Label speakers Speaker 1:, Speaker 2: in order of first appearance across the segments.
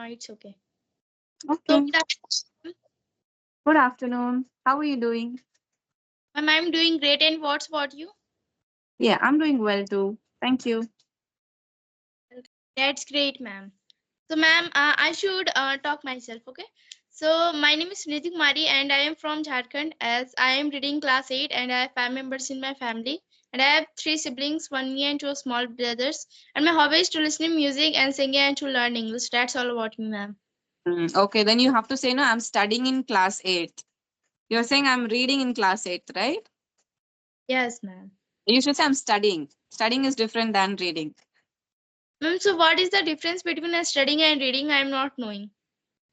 Speaker 1: now it's okay. So,
Speaker 2: Okay.
Speaker 1: good afternoon.
Speaker 2: Good afternoon. How are you doing?
Speaker 1: I'm doing great. And what's about you?
Speaker 2: Yeah, I'm doing well too. Thank you.
Speaker 1: That's great, ma'am. So, ma'am, I should talk myself, okay? So, my name is Suniti Kumari, and I am from Jharkhand. As I am reading class 8, and I have 5 members in my family. And I have 3 siblings, one me and 2 small brothers. And my hobby is to listening music and singing and to learn English. That's all about me, ma'am.
Speaker 2: Okay, then you have to say, no, I'm studying in class 8th. You're saying I'm reading in class 8th, right?
Speaker 1: Yes, ma'am.
Speaker 2: You should say I'm studying. Studying is different than reading.
Speaker 1: Ma'am, so what is the difference between studying and reading? I am not knowing.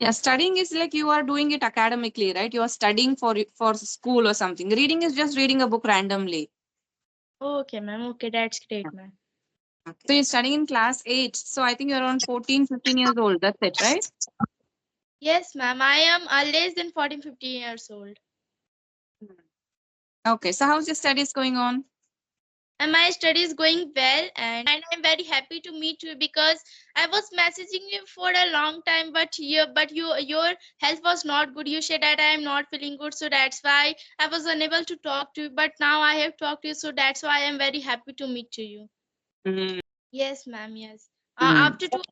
Speaker 2: Yeah, studying is like you are doing it academically, right? You are studying for school or something. Reading is just reading a book randomly.
Speaker 1: Okay, ma'am. Okay, that's
Speaker 2: Yeah.
Speaker 1: great, ma'am.
Speaker 2: Okay. So you're studying in class 8. So I think you're around 14, 15 years old. That's it, right?
Speaker 1: Yes, ma'am. I am less than 14, 15 years old.
Speaker 2: Okay, so how's your studies going on?
Speaker 1: And my study is going well, and I'm very happy to meet you because I was messaging you for a long time, but your health was not good. You said that I am not feeling good, so that's why I was unable to talk to you. But now I have talked to you, so that's why I am very happy to meet to you.
Speaker 2: Mm,
Speaker 1: Yes, ma'am. Yes.
Speaker 2: mm.
Speaker 1: After 2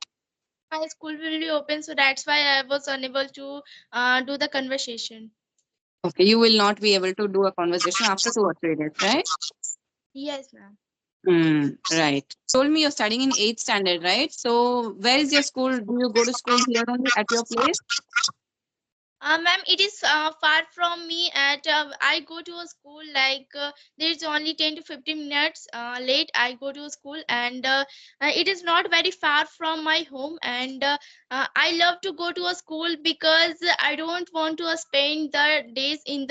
Speaker 1: my school will be open, so that's why I was unable to do the conversation.
Speaker 2: Okay, you will not be able to do a conversation after 2 or 3 days, right?
Speaker 1: Yes, ma'am.
Speaker 2: Right. Told me you're studying in 8th standard, right? So where is your school? Do you go to school here only at your place?
Speaker 1: Ma'am, it is far from me. I go to a school like there is only 10 to 15 minutes late. I go to a school, and it is not very far from my home. And I love to go to a school because I don't want to spend the days in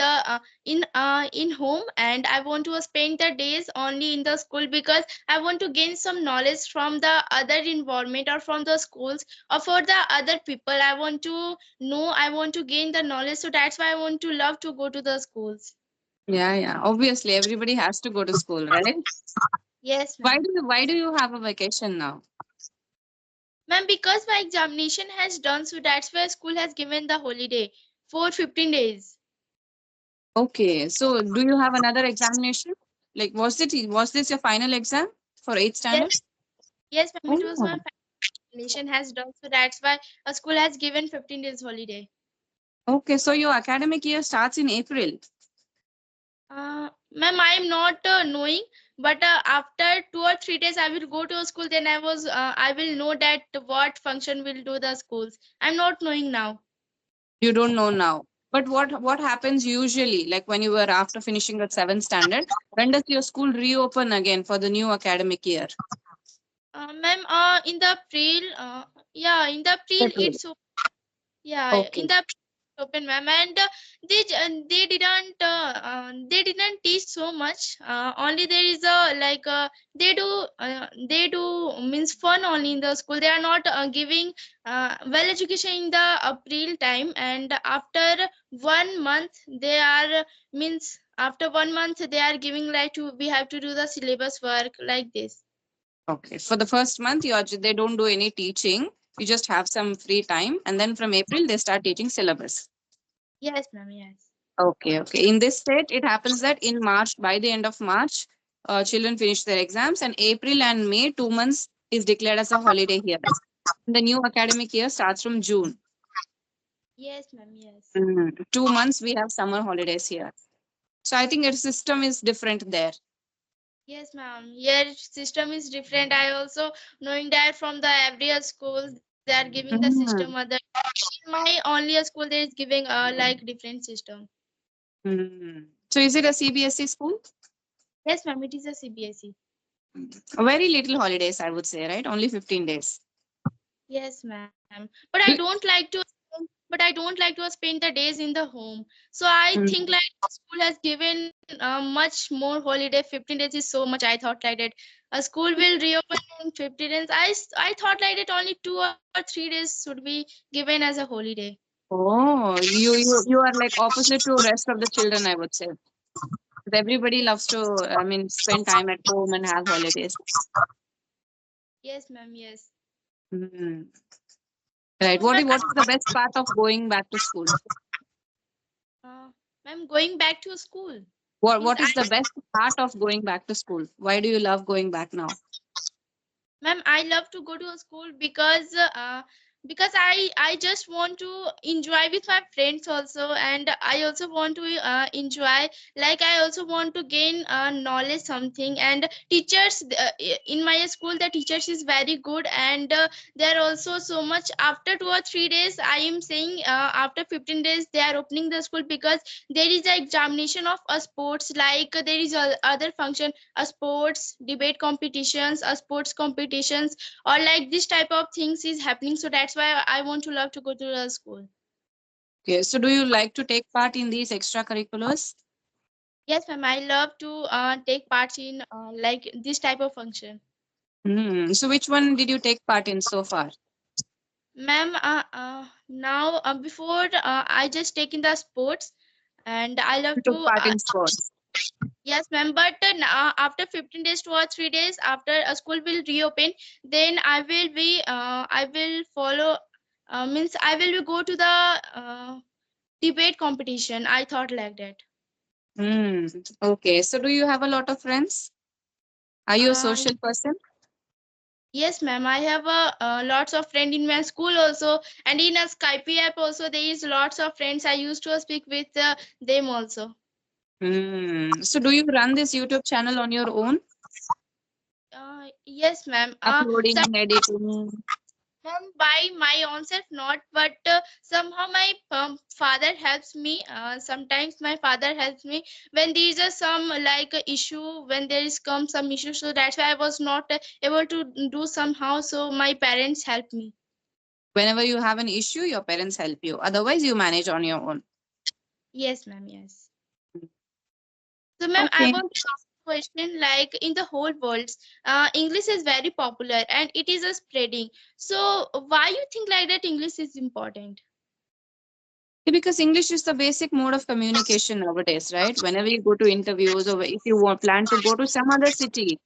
Speaker 1: home, and I want to spend the days only in the school because I want to gain some knowledge from the other environment or from the schools or for the other people. I want to no, I want to gain the knowledge, so that's why I want to love to go to the schools.
Speaker 2: Yeah, yeah. Obviously, everybody has to go to school, right?
Speaker 1: Yes,
Speaker 2: Why
Speaker 1: ma'am.
Speaker 2: do you have a vacation now?
Speaker 1: Ma'am, because my examination has done, so that's why school has given the holiday for 15 days.
Speaker 2: Okay, so do you have another examination? Like, was this your final exam for 8th
Speaker 1: Yes,
Speaker 2: standard?
Speaker 1: yes, ma'am, it was my
Speaker 2: Oh,
Speaker 1: examination has done, so that's why a school has given 15 days holiday.
Speaker 2: okay. So your academic year starts in April.
Speaker 1: Ma'am, I'm not knowing, but after 2 or 3 days, I will go to a school. Then I will know that what function will do the schools. I'm not knowing now.
Speaker 2: You don't know now. But what happens usually, like when you were after finishing the 7th standard, when does your school reopen again for the new academic year?
Speaker 1: Ma'am, in the April, yeah, in the April
Speaker 2: April.
Speaker 1: yeah, in
Speaker 2: Okay.
Speaker 1: the open, ma'am, and they didn't teach so much. Only there is a like they do means fun only in the school. They are not giving well education in the April time, and after 1 month they are means after 1 month they are giving like to we have to do the syllabus work like this.
Speaker 2: Okay. For the first month, they don't do any teaching. You just have some free time, and then from April they start teaching syllabus.
Speaker 1: Yes, ma'am. Yes.
Speaker 2: Okay. Okay. In this state, it happens that in March, by the end of March, children finish their exams, and April and May, 2 months is declared as a holiday here. The new academic year starts from June.
Speaker 1: Yes, ma'am. Yes.
Speaker 2: 2 months we have summer holidays here. So I think your system is different there.
Speaker 1: Yes, ma'am. Your system is different. I also knowing that from the every schools they are giving the system
Speaker 2: Mm.
Speaker 1: other. In my only a school there is giving like different system.
Speaker 2: So is it a CBSE school?
Speaker 1: Yes, ma'am. It is a CBSE.
Speaker 2: Very little holidays, I would say, right? Only 15 days.
Speaker 1: Yes, ma'am.
Speaker 2: Do-
Speaker 1: But I don't like to spend the days in the home. So I think
Speaker 2: Mm.
Speaker 1: like the school has given much more holiday. 15 days is so much. I thought like that a school will reopen in 50 days. I thought like that only 2 or 3 days should be given as a holiday.
Speaker 2: Oh, you are like opposite to rest of the children, I would say. But everybody loves to, I mean, spend time at home and have holidays.
Speaker 1: Yes, ma'am. Yes.
Speaker 2: Mm. Right.
Speaker 1: So, ma'am,
Speaker 2: What is the best part of going back to school?
Speaker 1: uh, ma'am, going back to school means
Speaker 2: What is the best part of going back to school? Why do you love going back now?
Speaker 1: ma'am, I love to go to a school because I just want to enjoy with my friends also, and I also want to enjoy, like I also want to gain knowledge something. And teachers in my school, the teachers is very good, and they are also so much. After 2 or 3 days, I am saying after 15 days they are opening the school, because there is a examination of a sports, like there is a other function, a sports debate competitions, a sports competitions, or like this type of things is happening. So that's why I want to love to go to the school.
Speaker 2: Okay. So do you like to take part in these extracurriculars?
Speaker 1: Yes, ma'am, I love to take parts in like this type of function.
Speaker 2: So which one did you take part in so far?
Speaker 1: Ma'am, now before I just take in the sports, and I love
Speaker 2: You
Speaker 1: to
Speaker 2: took part in sports.
Speaker 1: yes, ma'am, but after 15 days, 2 or 3 days after a school will reopen, then I will follow, means I will go to the debate competition. I thought like that.
Speaker 2: Hmm. Okay. So do you have a lot of friends? Are you a
Speaker 1: Uh,
Speaker 2: social person?
Speaker 1: yes, ma'am. I have lots of friends in my school also, and in a Skype app also. There is lots of friends. I used to speak with them also.
Speaker 2: So do you run this YouTube channel on your own?
Speaker 1: Yes, ma'am.
Speaker 2: Uploading, editing.
Speaker 1: By my own self, not, but somehow my father helps me. Sometimes my father helps me when there is a some like issue, when there is come some issue. So that's why I was not able to do somehow. So my parents help me.
Speaker 2: Whenever you have an issue, your parents help you. Otherwise, you manage on your own.
Speaker 1: Yes, ma'am. Yes. So, ma'am, I
Speaker 2: Okay.
Speaker 1: want to ask a question. Like in the whole world, English is very popular and it is a spreading. So, why you think like that English is important?
Speaker 2: Because English is the basic mode of communication nowadays, right? Whenever you go to interviews or if you plan to go to some other city,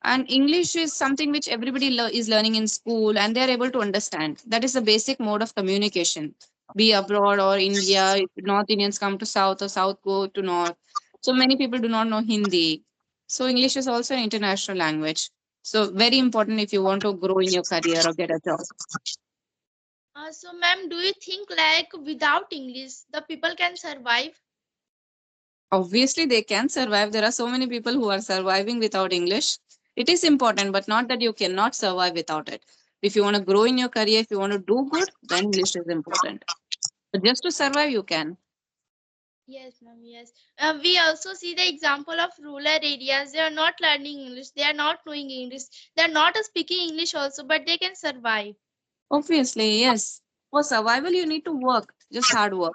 Speaker 2: and English is something which everybody is learning in school and they are able to understand. That is the basic mode of communication. Be abroad or India, if North Indians come to South or South go to North. So many people do not know Hindi. So English is also an international language. So very important if you want to grow in your career or get a job.
Speaker 1: So, ma'am, do you think like without English, the people can survive?
Speaker 2: Obviously, they can survive. There are so many people who are surviving without English. It is important, but not that you cannot survive without it. If you want to grow in your career, if you want to do good, then English is important. But just to survive, you can.
Speaker 1: Yes, ma'am. Yes. We also see the example of rural areas. They are not learning English. They are not knowing English. They are not speaking English also, but they can survive.
Speaker 2: Obviously, yes. For survival, you need to work, just hard work.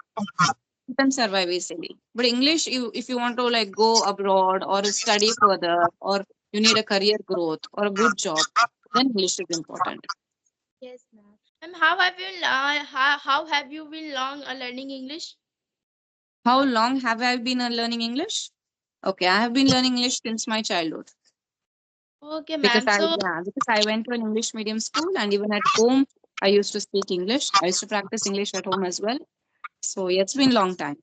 Speaker 2: You can survive easily. But English, if you want to like go abroad or study further, or you need a career growth or a good job, then English is important.
Speaker 1: Yes, ma'am. Ma'am, how have you been long learning English?
Speaker 2: How long have I been learning English? Okay, I have been learning English since my childhood.
Speaker 1: Okay,
Speaker 2: Because
Speaker 1: ma'am.
Speaker 2: I
Speaker 1: So,
Speaker 2: yeah, because I went to an English medium school and even at home I used to speak English. I used to practice English at home as well. So yeah, it's been long time.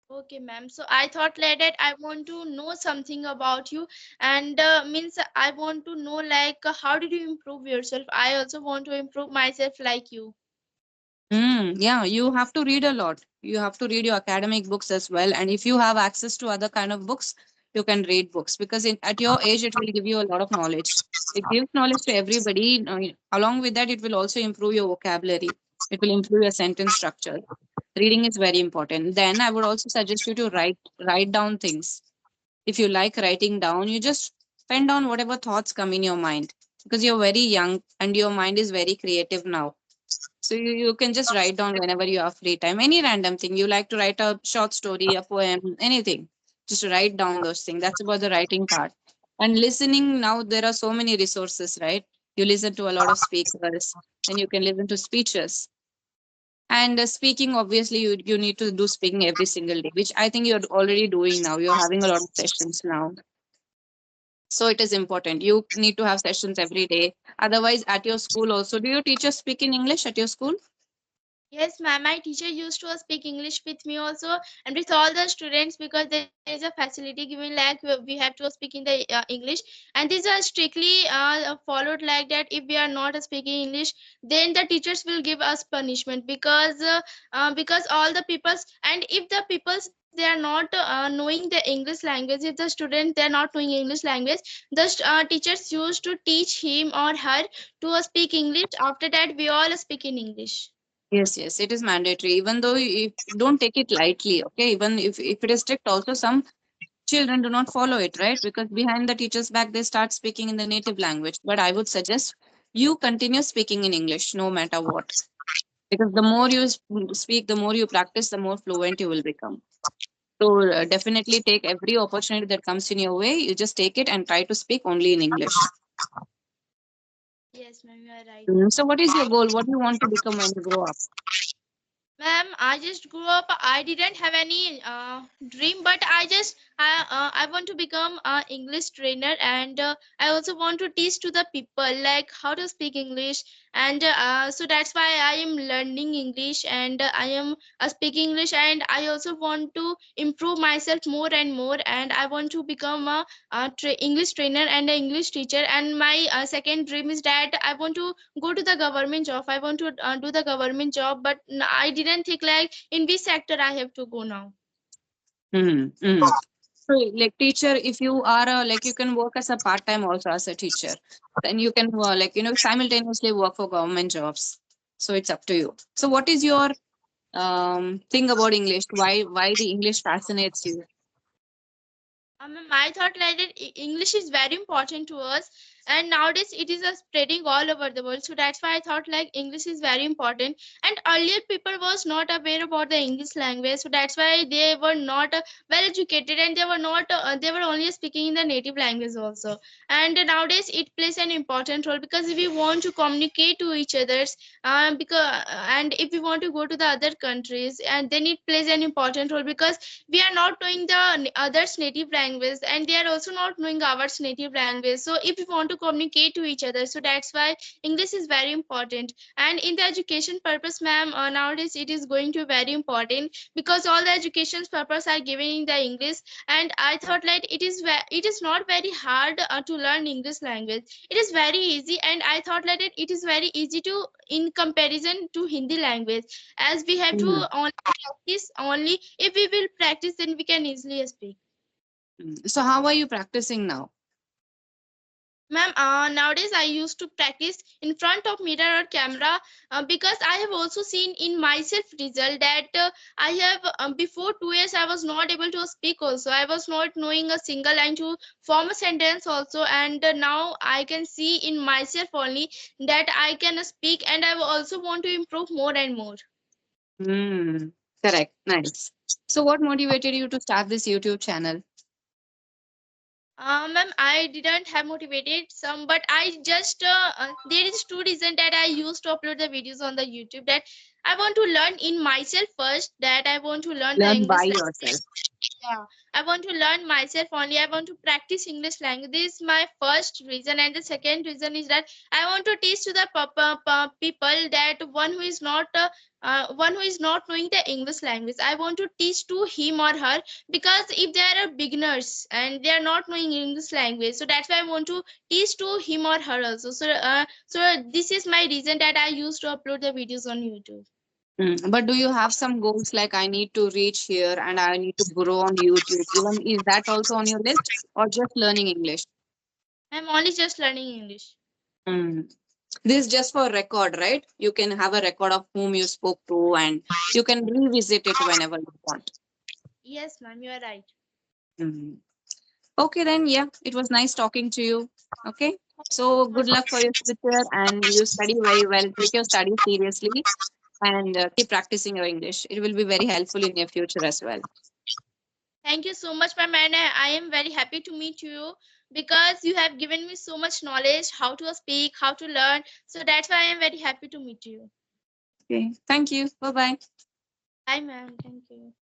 Speaker 1: okay, ma'am. So I thought like that I want to know something about you, and means I want to know like how did you improve yourself? I also want to improve myself like you.
Speaker 2: Yeah, you have to read a lot. You have to read your academic books as well. And if you have access to other kind of books, you can read books because at your age, it will give you a lot of knowledge. It gives knowledge to everybody. Along with that, it will also improve your vocabulary. It will improve your sentence structure. Reading is very important. Then I would also suggest you to write down things. If you like writing down, you just pen down whatever thoughts come in your mind because you're very young and your mind is very creative now. So you can just write down whenever you have free time, any random thing. You like to write a short story, a poem, anything. Just write down those things. That's about the writing part. And listening, now there are so many resources, right? You listen to a lot of speakers, and you can listen to speeches. And speaking, obviously, you need to do speaking every single day, which I think you're already doing now. You're having a lot of sessions now. So it is important. You need to have sessions every day. Otherwise, at your school also, do your teachers speak in English at your school?
Speaker 1: Yes, ma'am. My teacher used to speak English with me also and with all the students because there is a facility given like we have to speak in the English, and these are strictly followed like that. If we are not speaking English, then the teachers will give us punishment because all the peoples, and if the peoples they are not knowing the English language, if the student they are not knowing English language, the teachers used to teach him or her to speak English. After that, we all speak in English.
Speaker 2: Yes, yes, it is mandatory. Even though you don't take it lightly, okay? Even if it is strict, also some children do not follow it, right? Because behind the teacher's back, they start speaking in the native language. But I would suggest you continue speaking in English no matter what. Because the more you speak, the more you practice, the more fluent you will become. So definitely take every opportunity that comes in your way. You just take it and try to speak only in English.
Speaker 1: Yes, ma'am, you are right.
Speaker 2: So, what is your goal? What do you want to become when you grow up?
Speaker 1: Ma'am, I just grew up. I didn't have any dream, but I want to become a English trainer, and I also want to teach to the people like how to speak English, and so that's why I am learning English, and I am speaking English, and I also want to improve myself more and more, and I want to become a English trainer and an English teacher. And my second dream is that I want to go to the government job. I want to do the government job, but I didn't think like in which sector I have to go now.
Speaker 2: Mm-hmm. So, like teacher, if you are like you can work as a part time also as a teacher, then you can simultaneously work for government jobs. So it's up to you. So, what is your thing about English? Why the English fascinates you?
Speaker 1: I thought like that English is very important to us, and nowadays it is spreading all over the world. So that's why I thought like English is very important. And earlier people was not aware about the English language, so that's why they were not well educated, and they were not they were only speaking in the native language also. And nowadays it plays an important role because if we want to communicate to each others, because and if we want to go to the other countries, and then it plays an important role because we are not knowing the others native language, and they are also not knowing ours native language. So if we want to communicate to each other, so that's why English is very important. And in the education purpose, ma'am, nowadays it is going to be very important because all the education purpose are given in the English. And I thought like it is not very hard to learn English language. It is very easy, and I thought like it is very easy to in comparison to Hindi language, as we have to
Speaker 2: Mm.
Speaker 1: only practice. Only if we will practice, then we can easily speak.
Speaker 2: So, how are you practicing now?
Speaker 1: Ma'am, nowadays I used to practice in front of mirror or camera because I have also seen in myself result that I have before 2 years I was not able to speak also. I was not knowing a single line to form a sentence also, and now I can see in myself only that I can speak, and I also want to improve more and more.
Speaker 2: Mm. Correct. Nice. So, what motivated you to start this YouTube channel?
Speaker 1: Ma'am, I didn't have motivated some, but I just there is two reason that I used to upload the videos on the YouTube. That I want to learn in myself first. That I want to learn the
Speaker 2: Learn by
Speaker 1: English
Speaker 2: yourself.
Speaker 1: yeah, I want to learn myself only. I want to practice English language. This is my first reason, and the second reason is that I want to teach to the people that one who is not knowing the English language. I want to teach to him or her because if they are beginners and they are not knowing English language, so that's why I want to teach to him or her also. So this is my reason that I used to upload the videos on YouTube.
Speaker 2: But do you have some goals like I need to reach here and I need to grow on YouTube? Even is that also on your list or just learning English?
Speaker 1: I'm only just learning English.
Speaker 2: Mm. This is just for record, right? You can have a record of whom you spoke to and you can revisit it whenever you want.
Speaker 1: Yes, ma'am, you are right.
Speaker 2: Mm. Okay, then, yeah, it was nice talking to you. Okay, so
Speaker 1: So
Speaker 2: good
Speaker 1: much.
Speaker 2: luck for your future and you study very well. Take your study seriously and keep practicing your English. It will be very helpful in your future as well.
Speaker 1: Thank you so much, ma'am, and I am very happy to meet you because you have given me so much knowledge how to speak, how to learn. So that's why I am very happy to meet you.
Speaker 2: Okay, thank you. Bye bye.
Speaker 1: Bye, ma'am. Thank you.